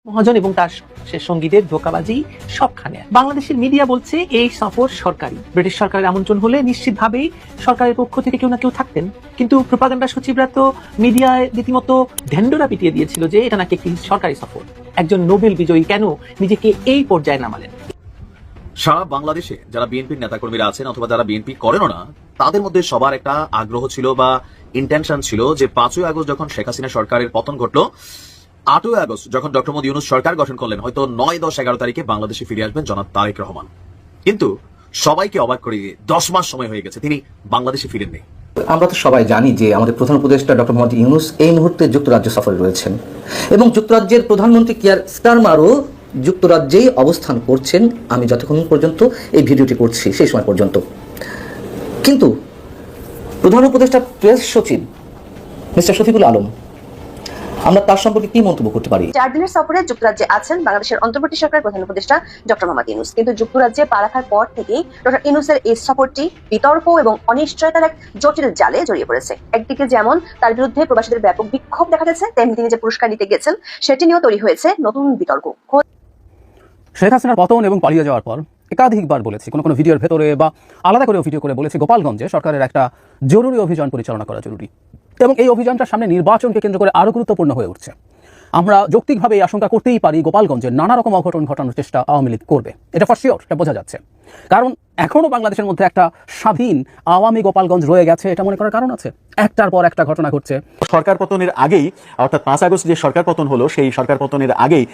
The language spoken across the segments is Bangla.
মহাজন এবং তার সঙ্গীদের ধোঁকাবাজি সবখানে। বাংলাদেশের মিডিয়া বলছে এই সফর সরকারি, ব্রিটিশ সরকারের আমন্ত্রণ হলে নিশ্চিতভাবেই সরকারের পক্ষ থেকে কেউ না কেউ থাকতেন, কিন্তু প্রোপাগান্ডা সচিবরা তো মিডিয়ায় রীতিমতো ঢেন্ডোরা পিটিয়ে দিয়েছিল যে এটা নাকি একটি সরকারি সফর। একজন নোবেল বিজয়ী কেন নিজেকে এই পর্যায়ে নামালেন? সারা বাংলাদেশে যারা বিএনপির নেতাকর্মীরা আছেন অথবা যারা বিএনপি করেনও না, তাদের মধ্যে সবার একটা আগ্রহ ছিল বা ইন্টেনশন ছিল যে 5ই আগস্ট যখন শেখ হাসিনা সরকারের পতন ঘটলো, 8ই আগস্ট যখন ডক্টর মোহাম্মদ ইউনূস সরকার গঠন করলেন, হয়তো 9, 10, 11 তারিখে বাংলাদেশে ফিরে আসবেন জনাব তারেক রহমান। কিন্তু সবাইকে অবাক করে দিয়ে 10 মাস সময় হয়ে গেছে, তিনি বাংলাদেশে ফিরেননি। আমরা তো সবাই জানি যে আমাদের প্রধান উপদেষ্টা ডক্টর মোহাম্মদ ইউনূস এই মুহূর্তে যুক্তরাজ্য সফরে রয়েছেন এবং যুক্তরাজ্যের প্রধানমন্ত্রী কিয়ার স্টারমারও যুক্তরাজ্যেই অবস্থান করছেন আমি যতক্ষণ পর্যন্ত এই ভিডিওটি করছি সেই সময় পর্যন্ত। কিন্তু প্রধান উপদেষ্টা প্রেস সচিব মিস্টার শফিকুল আলম, আমরা তার সম্পর্কে কি মন্তব্য করতে পারি? 4 দিনের সফরে যুক্তরাজ্যে আছেন বাংলাদেশের অন্তর্বর্তী সরকারের প্রধান উপদেষ্টা ডক্টর মোহাম্মদ ইউনূস। কিন্তু যুক্তরাজ্যে পা রাখার পর থেকেই ডক্টর ইউনূসের এই সফরটি বিতর্ক এবং অনিশ্চয়তার এক জটিল জালে জড়িয়ে পড়েছে। একদিকে যেমন তার বিরুদ্ধে প্রবাসীদের ব্যাপক বিক্ষোভ দেখা যাচ্ছে, তেমনি তিনি যে পুরস্কার নিতে গেছেন সেটি নিয়েও তৈরি হয়েছে নতুন বিতর্ক। শেখ হাসিনার পতন এবং পালিয়ে যাওয়ার পর একাধিকবার বলেছি, কোনো ভিডিওর ভেতরে বা আলাদা করে ভিডিও করে বলেছি, গোপালগঞ্জে সরকারের একটা জরুরি অভিযান পরিচালনা করা জরুরি এবং এই অভিযানটার সামনে নির্বাচনকে কেন্দ্র করে আরও গুরুত্বপূর্ণ হয়ে উঠছে। আমরা যৌক্তিকভাবে এই আশঙ্কা করতেই পারি গোপালগঞ্জে নানা রকম অঘটন ঘটানোর চেষ্টা আওয়ামী লীগ করবে, এটা ফর শিওর, এটা বোঝা যাচ্ছে। কারণ এখনও বাংলাদেশের মধ্যে একটা স্বাধীন আওয়ামী গোপালগঞ্জ রয়ে গেছে, এটা মনে করার কারণ আছে। একটার পর একটা ঘটনা ঘটছে। সরকার পতনের আগেই, অর্থাৎ 5 আগস্ট যে সরকার পতন হলো, সেই সরকার পতনের আগেই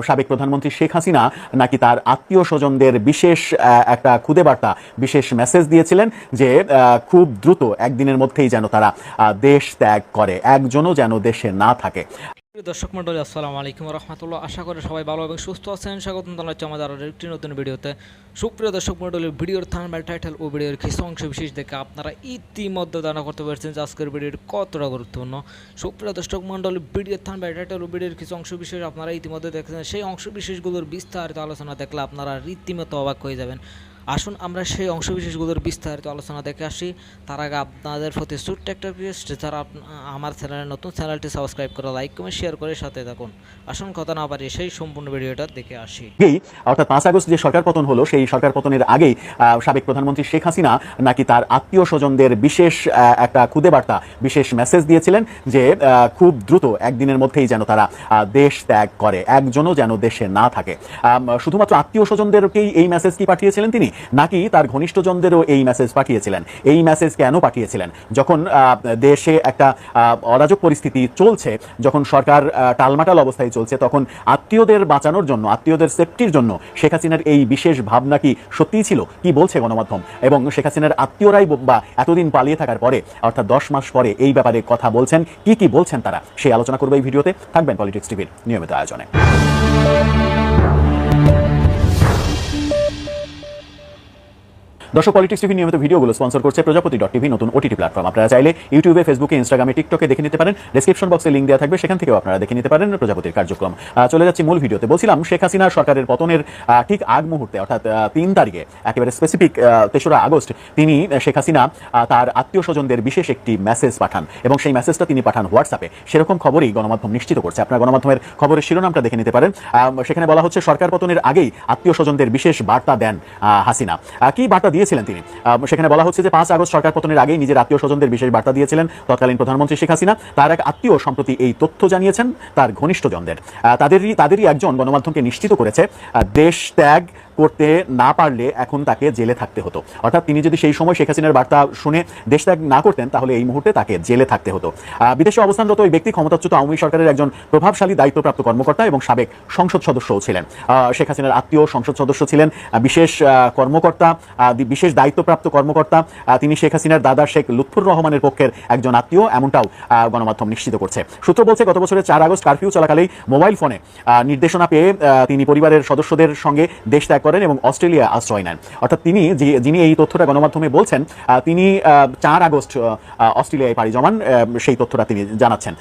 সাবেক প্রধানমন্ত্রী শেখ হাসিনা নাকি তার আত্মীয় স্বজনদের বিশেষ একটা খুদে বার্তা, বিশেষ মেসেজ দিয়েছিলেন যে খুব দ্রুত একদিনের মধ্যেই যেন তারা দেশ ত্যাগ করে, একজনও যেন দেশে না থাকে। দর্শক মন্ডলী, আসসালামু আলাইকুম রহমতুল্লাহ। আশা করি সবাই ভালো এবং সুস্থ আছেন। স্বাগতম জানাচ্ছি আমাদের আরও একটি নতুন ভিডিওতে। সুপ্রিয় দর্শক মন্ডলী, ভিডিওর থাম্বনেল, টাইটেল ও ভিডিওর কিছু অংশ বিশেষ দেখে আপনারা ইতিমধ্যে ধারণা করতে পারছেন যে আজকের ভিডিওটি কতটা গুরুত্বপূর্ণ। সুপ্রিয় দর্শক মন্ডলী, ভিডিওর থাম্বনেল, টাইটেল ও ভিডিওর কিছু অংশ বিশেষ আপনারা ইতিমধ্যে দেখেছেন। সেই অংশ বিশেষগুলোর বিস্তারিত আলোচনা দেখলে আপনারা রীতিমতো অবাক হয়ে যাবেন। আসুন আমরা সেই অংশবিশেষগুলোর বিস্তারিত আলোচনা দেখে আসি। তার আগে আপনাদের প্রতি ছোট্ট একটা রিকোয়েস্ট, যারা আমার চ্যানেলে নতুন, চ্যানেলটি সাবস্ক্রাইব করে লাইক কমেন্ট শেয়ার করে সাথে থাকুন। আসুন কথা না বাড়িয়ে সেই সম্পূর্ণ ভিডিওটা দেখে আসি। অর্থাৎ 5 আগস্ট যে সরকার পতন হলো, সেই সরকার পতনের আগেই সাবেক প্রধানমন্ত্রী শেখ হাসিনা নাকি তার আত্মীয় স্বজনদের বিশেষ একটা খুদে বার্তা, বিশেষ মেসেজ দিয়েছিলেন যে খুব দ্রুত একদিনের মধ্যেই যেন তারা দেশ ত্যাগ করে, একজনও যেন দেশে না থাকে। শুধুমাত্র আত্মীয় স্বজনদেরকেই এই মেসেজ কি পাঠিয়েছিলেন তিনি, নাকি তার ঘনিষ্ঠজনদেরও এই মেসেজ পাঠিয়েছিলেন? এই মেসেজ কেন পাঠিয়েছিলেন? যখন দেশে একটা অরাজক পরিস্থিতি চলছে, যখন সরকার টালমাটাল অবস্থায় চলছে, তখন আত্মীয়দের বাঁচানোর জন্য, আত্মীয়দের সেফটির জন্য শেখ হাসিনার এই বিশেষ ভাবনা কি সত্যিই ছিল? কি বলছে গণমাধ্যম? এবং শেখ হাসিনার আত্মীয়রাই বা এতদিন পালিয়ে থাকার পরে, অর্থাৎ 10 মাস পরে এই ব্যাপারে কথা বলছেন, কি বলছেন তারা, সেই আলোচনা করবো এই ভিডিওতে। থাকবেন পলিটিক্স টিভির নিয়মিত আয়োজনে। দর্শক, পলিটিক্স টিভি নিয়মিত ভিডিওগুলো স্পন্সর করছে প্রজাপতি.টিভি, নতুন ওটিটি প্ল্যাটফর্ম। আপনারা চাইলে ইউটিউবে, ফেসবুকে, ইনস্টাগ্রামে, টিকটকে দেখে নিতে পারেন। ডেসক্রিপশন বক্সে লিঙ্ক দেওয়া থাকবে, সেখান থেকেও আপনারা দেখে নিতে পারেন প্রজাপতির কার্যক্রম। চলে যাচ্ছি মূল ভিডিওতে। বলছিলাম, শেখ হাসিনা সরকারের পতনের ঠিক আগ মুহূর্তে, অর্থাৎ 3 তারিখে, একেবারে স্পেসিফিক 3রা আগস্ট, তিনি শেখ হাসিনা তার আত্মীয় স্বজনদের বিশেষ একটি মেসেজ পাঠান এবং সেই মেসেজটা তিনি পাঠান হোয়াটসঅ্যাপে। সেরকম খবরই গণমাধ্যম নিশ্চিত করছে। আপনার গণমাধ্যমের খবরের শিরোনামটা দেখে নিতে পারেন। সেখানে বলা হচ্ছে, সরকার পতনের আগেই আত্মীয় স্বজনদের বিশেষ বার্তা দেন হাসিনা। কি বার্তা দিয়েছিলেন তিনি? সেখানে বলা হচ্ছে যে 5 আগস্ট সরকার পতনের আগেই নিজের আত্মীয় স্বজনদের বিশেষ বার্তা দিয়েছিলেন তৎকালীন প্রধানমন্ত্রী শেখ হাসিনা। তার এক আত্মীয় সম্প্রতি এই তথ্য জানিয়েছেন তার ঘনিষ্ঠজনদের। তাদেরই একজন গণমাধ্যমকে নিশ্চিত করেছে দেশ ত্যাগ করতে না পারলে এখন তাকে জেলে থাকতে হতো। অর্থাৎ তিনি যদি সেই সময় শেখ হাসিনার বার্তা শুনে দেশ ত্যাগ না করতেন, তাহলে এই মুহূর্তে তাকে জেলে থাকতে হতো। বিদেশে অবস্থানরত ওই ব্যক্তি ক্ষমতাচ্যুত আওয়ামী সরকারের একজন প্রভাবশালী দায়িত্বপ্রাপ্ত কর্মকর্তা এবং সাবেক সংসদ সদস্যও ছিলেন। শেখ হাসিনার আত্মীয় সংসদ সদস্য ছিলেন, বিশেষ কর্মকর্তা, বিশেষ দায়িত্বপ্রাপ্ত কর্মকর্তা। তিনি শেখ হাসিনার দাদা শেখ লুৎফুর রহমানের পক্ষের একজন আত্মীয়, এমনটাও গণমাধ্যম নিশ্চিত করছে। সূত্র বলছে, গত বছরের 4 আগস্ট কারফিউ চলাকালেই মোবাইল ফোনে নির্দেশনা পেয়ে তিনি পরিবারের সদস্যদের সঙ্গে দেশ ত্যাগ করেন এবং অস্ট্রেলিয়া আশ্রয় নেন। অর্থাৎ তিনি যিনি এই তথ্যটা গণমাধ্যমে বলছেন, তিনি 4 আগস্ট অস্ট্রেলিয়ায় পাড়ি জমান, সেই তথ্যটা তিনি জানাচ্ছেন।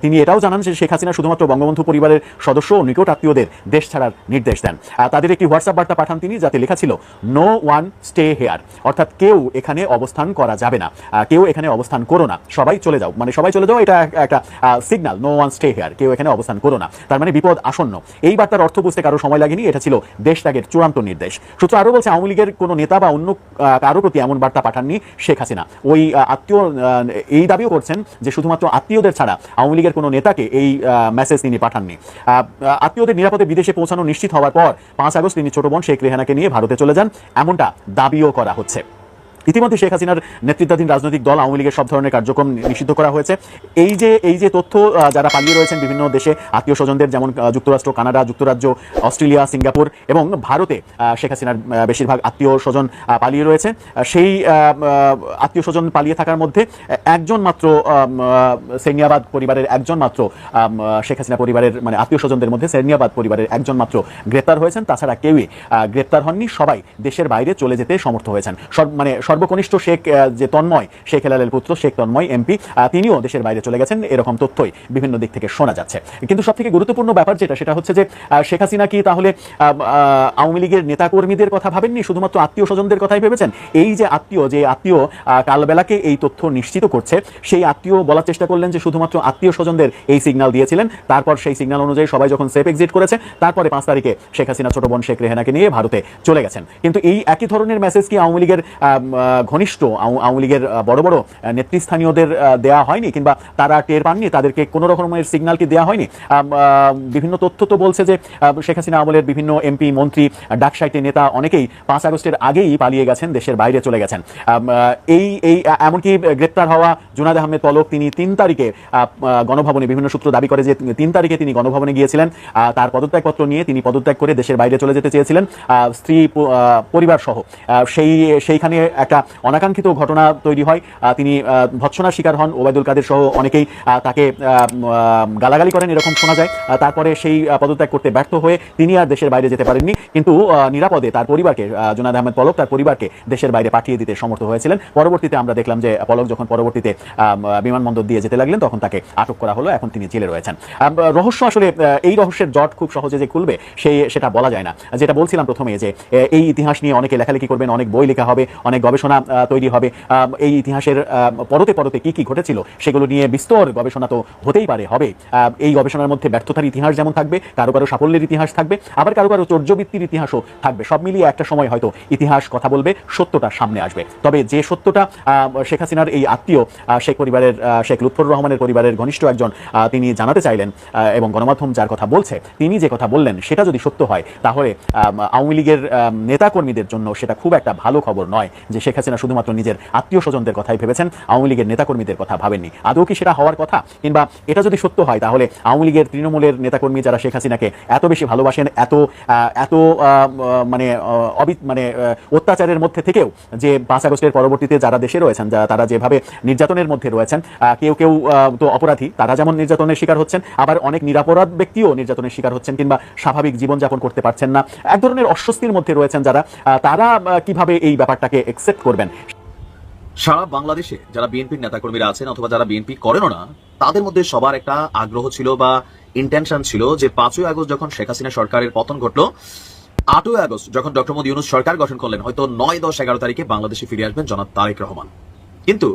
তিনি এটাও জানান যে শেখ হাসিনা শুধুমাত্র বঙ্গবন্ধু পরিবারের সদস্য ও নিকট আত্মীয়দের দেশ ছাড়ার নির্দেশ দেন। তাদের একটি হোয়াটসঅ্যাপ বার্তা পাঠান তিনি, যাতে লেখা ছিল নো ওয়ান স্টে হেয়ার, অর্থাৎ কেউ এখানে অবস্থান করা যাবে না, কেউ এখানে অবস্থান করো না, সবাই চলে যাও। মানে সবাই চলে যাও, এটা একটা signal, no one stay here, কেউ এখানে অবস্থান করো না, তার মানে বিপদ আসন্ন। এই বার্তার অর্থ বুঝতে কারো সময় লাগেনি, এটা ছিল দেশ ত্যাগের চূড়ান্ত নির্দেশ। সূত্র আরও বলছে, আওয়ামী লীগের কোনো নেতা বা অন্য কারো প্রতি এমন বার্তা পাঠাননি শেখ হাসিনা। ওই আত্মীয় এই দাবিও করছেন যে শুধুমাত্র আত্মীয়দের ছাড়া আওয়ামী লীগের কোনো নেতাকে এই মেসেজ তিনি পাঠাননি। আত্মীয়দের নিরাপদে বিদেশে পৌঁছানো নিশ্চিত হওয়ার পর 5 আগস্ট তিনি ছোট বোন শেখ রেহানাকে নিয়ে ভারতে চলে যান, এমনটা দাবিও করা হচ্ছে। ইতিমধ্যে শেখ হাসিনার নেতৃত্বাধীন রাজনৈতিক দল আওয়ামী লীগের সব ধরনের কার্যক্রম নিষিদ্ধ করা হয়েছে। এই যে তথ্য, যারা পালিয়ে রয়েছেন বিভিন্ন দেশে আত্মীয় স্বজনদের, যেমন যুক্তরাষ্ট্র, কানাডা, যুক্তরাজ্য, অস্ট্রেলিয়া, সিঙ্গাপুর এবং ভারতে শেখ হাসিনার বেশিরভাগ আত্মীয় স্বজন পালিয়ে রয়েছে। সেই আত্মীয় স্বজন পালিয়ে থাকার মধ্যে একজন মাত্র সেরনিয়াবাদ পরিবারের একজন মাত্র শেখ হাসিনা পরিবারের মানে আত্মীয় স্বজনদের মধ্যে সেরনিয়াবাদ পরিবারের একজন মাত্র গ্রেপ্তার হয়েছেন। তাছাড়া কেউই গ্রেপ্তার হননি, সবাই দেশের বাইরে চলে যেতে সমর্থ হয়েছেন। সর্বকনিষ্ঠ শেখ যে তন্ময়, শেখ হেলালের পুত্র শেখ তন্ময় এমপি, তিনিও দেশের বাইরে চলে গেছেন, এরকম তথ্যই বিভিন্ন দিক থেকে শোনা যাচ্ছে। কিন্তু সবথেকে গুরুত্বপূর্ণ ব্যাপার সেটা হচ্ছে যে শেখ হাসিনা কি তাহলে আওয়ামী লীগের নেতাকর্মীদের কথা ভাবেননি, শুধুমাত্র আত্মীয় স্বজনদের কথাই ভেবেছেন? এই যে আত্মীয় কালবেলাকে এই তথ্য নিশ্চিত করছে, সেই আত্মীয় বলার চেষ্টা করলেন যে শুধুমাত্র আত্মীয় স্বজনদের এই সিগন্যাল দিয়েছিলেন। তারপর সেই সিগন্যাল অনুযায়ী সবাই যখন সেফ এক্সিট করেছে, তারপরে 5 তারিখে শেখ হাসিনা ছোট বোন শেখ রেহানাকে নিয়ে ভারতে চলে গেছেন। কিন্তু এই একই ধরনের মেসেজ কি আওয়ামী লীগের ঘনিষ্ঠ আওয়ামী লীগের বড় বড় নেতৃস্থানীয়দের দেওয়া হয়নি, কিংবা তারা টের পাননি, তাদেরকে কোনো রকমের সিগন্যাল কি দেওয়া হয়নি? বিভিন্ন তথ্য তো বলছে যে শেখ হাসিনা আমলের বিভিন্ন এমপি, মন্ত্রী, ডাকসাইটে নেতা অনেকেই 5 আগস্টের আগেই পালিয়ে গেছেন, দেশের বাইরে চলে গেছেন। এমনকি গ্রেপ্তার হওয়া জুনায়েদ আহমেদ পলক, তিনি 3 তারিখে গণভবনে, বিভিন্ন সূত্র দাবি করে যে 3 তারিখে তিনি গণভবনে গিয়েছিলেন, তার পদত্যাগপত্র নিয়ে তিনি পদত্যাগ করে দেশের বাইরে চলে যেতে চেয়েছিলেন স্ত্রী পরিবার সহ। সেইখানে একটা অনাকাঙ্ক্ষিত ঘটনা তৈরি হয়, তিনি ভৎসনার শিকার হন, ওবায়দুল কাদের সহ অনেকেই তাকে গালাগালি করেন, এরকম শোনা যায়। তারপরে সেই পদত্যাগ করতে ব্যর্থ হয়ে তিনি আর দেশের বাইরে যেতে পারেননি, কিন্তু নিরাপদে তার পরিবারকে, জুনায়েদ আহমেদ পলক তার পরিবারকে দেশের বাইরে পাঠিয়ে দিতে সমর্থ হয়েছিলেন। পরবর্তীতে আমরা দেখলাম যে পলক যখন পরবর্তীতে বিমানবন্দর দিয়ে যেতে লাগলেন, তখন তাকে আটক করা হলো, এখন তিনি জেলে রয়েছেন। রহস্য আসলে এই রহস্যের জট খুব সহজে যে খুলবে সেটা বলা যায় না। যেটা বলছিলাম প্রথমে, যে এই ইতিহাস নিয়ে অনেকে লেখালেখি করবেন, অনেক বই লেখা হবে, অনেক গবেষণা তৈরি হবে। এই ইতিহাসের পরতে পরতে কি কি ঘটেছিল সেগুলো নিয়ে বিস্তর গবেষণা তো হতেই পারে, হবে। এই গবেষণার মধ্যে ব্যর্থতার ইতিহাস যেমন থাকবে, কারো কারো সাফল্যের ইতিহাস থাকবে, আবার কারো কারো চর্যবৃত্তির ইতিহাসও থাকবে। সব মিলিয়ে একটা সময় হয়তো ইতিহাস কথা বলবে, সত্যটা সামনে আসবে। তবে যে সত্যটা শেখ হাসিনার এই আত্মীয় শেখ পরিবারের, শেখ লুৎফর রহমানের পরিবারের ঘনিষ্ঠ একজন, তিনি জানাতে চাইলেন, এবং গণমাধ্যম যার কথা বলছে, তিনি যে কথা বললেন, সেটা যদি সত্য হয়, তাহলে আওয়ামী লীগের নেতাকর্মীদের জন্য সেটা খুব একটা ভালো খবর নয় যে শেখ হাসিনা শুধুমাত্র নিজের আত্মীয় স্বজনদের কথাই ভেবেছেন, আওয়ামী লীগের নেতাকর্মীদের কথা ভাবেননি। আদৌ কি সেটা হওয়ার কথা? কিংবা এটা যদি সত্য হয়, তাহলে আওয়ামী লীগের তৃণমূলের নেতাকর্মী যারা শেখ হাসিনাকে এত বেশি ভালোবাসেন, এত মানে অত্যাচারের মধ্যে থেকেও, যে 5 আগস্টের পরবর্তীতে যারা দেশে রয়েছেন, তারা যেভাবে নির্যাতনের মধ্যে রয়েছেন, কেউ তো অপরাধী, তারা যেমন নির্যাতনের শিকার হচ্ছেন, আবার অনেক নিরাপরাধ ব্যক্তিও নির্যাতনের শিকার হচ্ছেন, কিংবা স্বাভাবিক জীবনযাপন করতে পারছেন না, এক ধরনের অস্বস্তির মধ্যে রয়েছেন যারা, তারা কিভাবে এই ব্যাপারটাকে একসেপ্ট করবেন? সারা বাংলাদেশে যারা বিএনপির নেতাকর্মীরা আছেন, অথবা যারা বিএনপি করেনও না, তাদের মধ্যে সবার একটা আগ্রহ ছিল বা ইন্টেনশন ছিল যে 5ই আগস্ট যখন শেখ হাসিনা সরকারের পতন ঘটলো, 8ই আগস্ট যখন ডক্টর মোহাম্মদ ইউনূস সরকার গঠন করলেন, হয়তো 9, 10, 11 তারিখে বাংলাদেশে ফিরে আসবেন জনাব তারেক রহমান। কিন্তু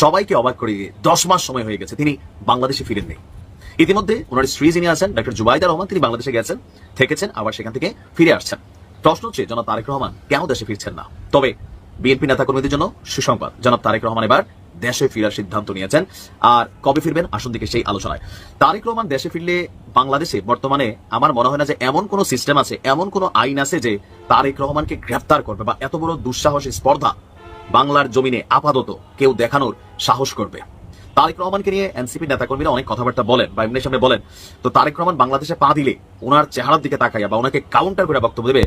সবাইকে অবাক করে দিয়ে 10 মাস সময় হয়ে গেছে, তিনি বাংলাদেশে ফিরেননি। ইতিমধ্যে ওনার স্ত্রী যিনি আছেন ডক্টর জুবাইদা রহমান, তিনি বাংলাদেশে গেছেন, থেকেছেন, আবার সেখান থেকে ফিরে আসছেন। প্রশ্ন হচ্ছে, জনাব তারেক রহমান কেন দেশে ফিরছেন না? তবে বিএনপি নেতাকর্মীদের জন্য সুসংবাদ, জনাব তারেক রহমান এবার দেশে ফেরার সিদ্ধান্ত নিয়েছেন। আর কবে ফিরবেন, আসুন দিকে সেই আলোচনায়। তারেক রহমান দেশে ফিরলে বাংলাদেশে বর্তমানে আমার মনে হয় না যে এমন কোন সিস্টেম আছে, এমন কোন আইন আছে যে তারেক রহমানকে গ্রেফতার করবে, বা এত বড় দুঃসাহসী স্পর্ধা বাংলার জমিনে আপাতত কেউ দেখানোর সাহস করবে। তারেক রহমানকে নিয়ে এনসিপি নেতাকর্মীরা অনেক কথাবার্তা বলেন বা এমনি সামনে বলেন, তো তারেক রহমান বাংলাদেশে পা দিলে ওনার চেহারার দিকে তাকাইয়া বা ওনাকে কাউন্টার করে বক্তব্য দেবে